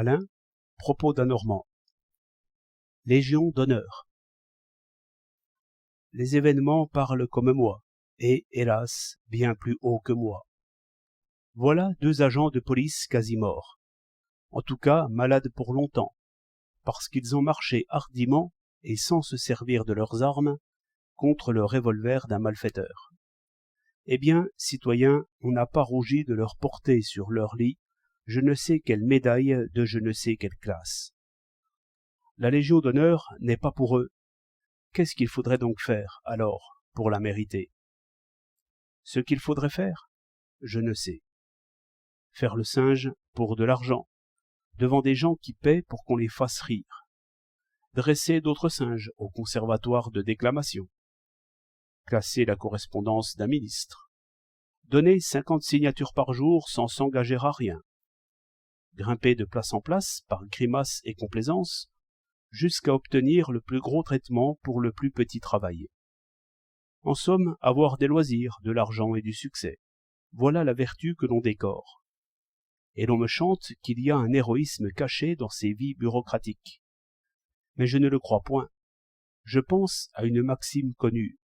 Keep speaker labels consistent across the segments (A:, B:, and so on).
A: Alain, propos d'un Normand. Légion d'honneur. Les événements parlent comme moi, et, hélas, bien plus haut que moi. Voilà 2 agents de police quasi morts. En tout cas, malades pour longtemps, parce qu'ils ont marché hardiment et sans se servir de leurs armes contre le revolver d'un malfaiteur. Eh bien, citoyens, on n'a pas rougi de leur porter sur leur lit je ne sais quelle médaille de je ne sais quelle classe. La Légion d'honneur n'est pas pour eux. Qu'est-ce qu'il faudrait donc faire, alors, pour la mériter? Ce qu'il faudrait faire? Je ne sais. Faire le singe pour de l'argent, devant des gens qui paient pour qu'on les fasse rire. Dresser d'autres singes au conservatoire de déclamation. Classer la correspondance d'un ministre. Donner 50 signatures par jour sans s'engager à rien. Grimper de place en place par grimaces et complaisance, jusqu'à obtenir le plus gros traitement pour le plus petit travail. En somme, avoir des loisirs, de l'argent et du succès. Voilà la vertu que l'on décore. Et l'on me chante qu'il y a un héroïsme caché dans ces vies bureaucratiques. Mais je ne le crois point. Je pense à une maxime connue.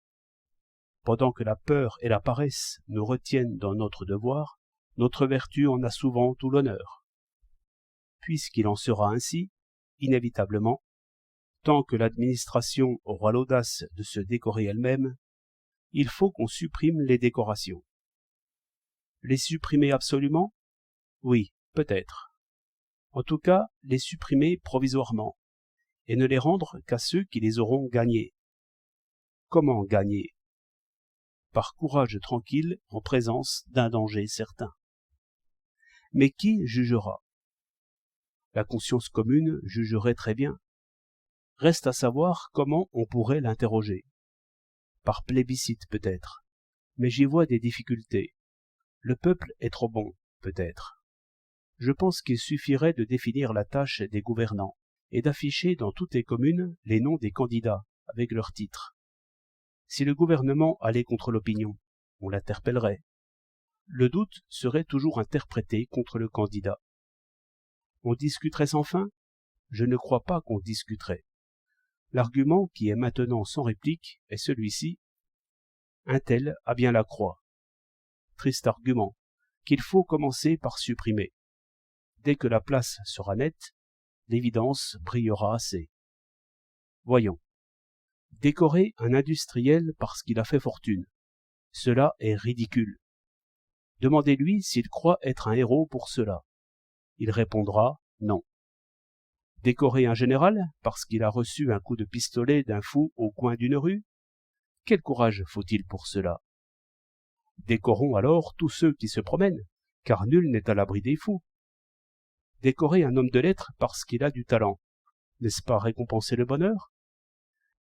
A: Pendant que la peur et la paresse nous retiennent dans notre devoir, notre vertu en a souvent tout l'honneur. Puisqu'il en sera ainsi, inévitablement, tant que l'administration aura l'audace de se décorer elle-même, il faut qu'on supprime les décorations. Les supprimer absolument? Oui, peut-être. En tout cas, les supprimer provisoirement, et ne les rendre qu'à ceux qui les auront gagnés. Comment gagner? Par courage tranquille en présence d'un danger certain. Mais qui jugera? La conscience commune jugerait très bien. Reste à savoir comment on pourrait l'interroger. Par plébiscite peut-être, mais j'y vois des difficultés. Le peuple est trop bon, peut-être. Je pense qu'il suffirait de définir la tâche des gouvernants et d'afficher dans toutes les communes les noms des candidats avec leurs titres. Si le gouvernement allait contre l'opinion, on l'interpellerait. Le doute serait toujours interprété contre le candidat. On discuterait sans fin? Je ne crois pas qu'on discuterait. L'argument qui est maintenant sans réplique est celui-ci. Un tel a bien la croix. Triste argument, qu'il faut commencer par supprimer. Dès que la place sera nette, l'évidence brillera assez. Voyons. Décorer un industriel parce qu'il a fait fortune. Cela est ridicule. Demandez-lui s'il croit être un héros pour cela. Il répondra non. Décorer un général parce qu'il a reçu un coup de pistolet d'un fou au coin d'une rue? Quel courage faut-il pour cela? Décorons alors tous ceux qui se promènent, car nul n'est à l'abri des fous. Décorer un homme de lettres parce qu'il a du talent, n'est-ce pas récompenser le bonheur?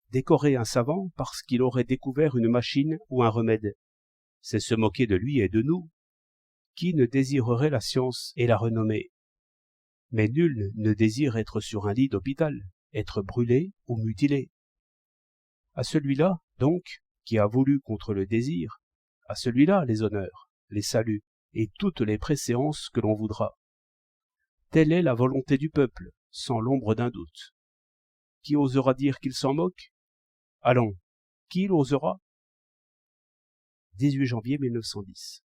A: Décorer un savant parce qu'il aurait découvert une machine ou un remède, c'est se moquer de lui et de nous. Qui ne désirerait la science et la renommée? Mais nul ne désire être sur un lit d'hôpital, être brûlé ou mutilé. À celui-là, donc, qui a voulu contre le désir, à celui-là les honneurs, les saluts et toutes les préséances que l'on voudra. Telle est la volonté du peuple, sans l'ombre d'un doute. Qui osera dire qu'il s'en moque? Allons, qui l'osera? 18 janvier 1910.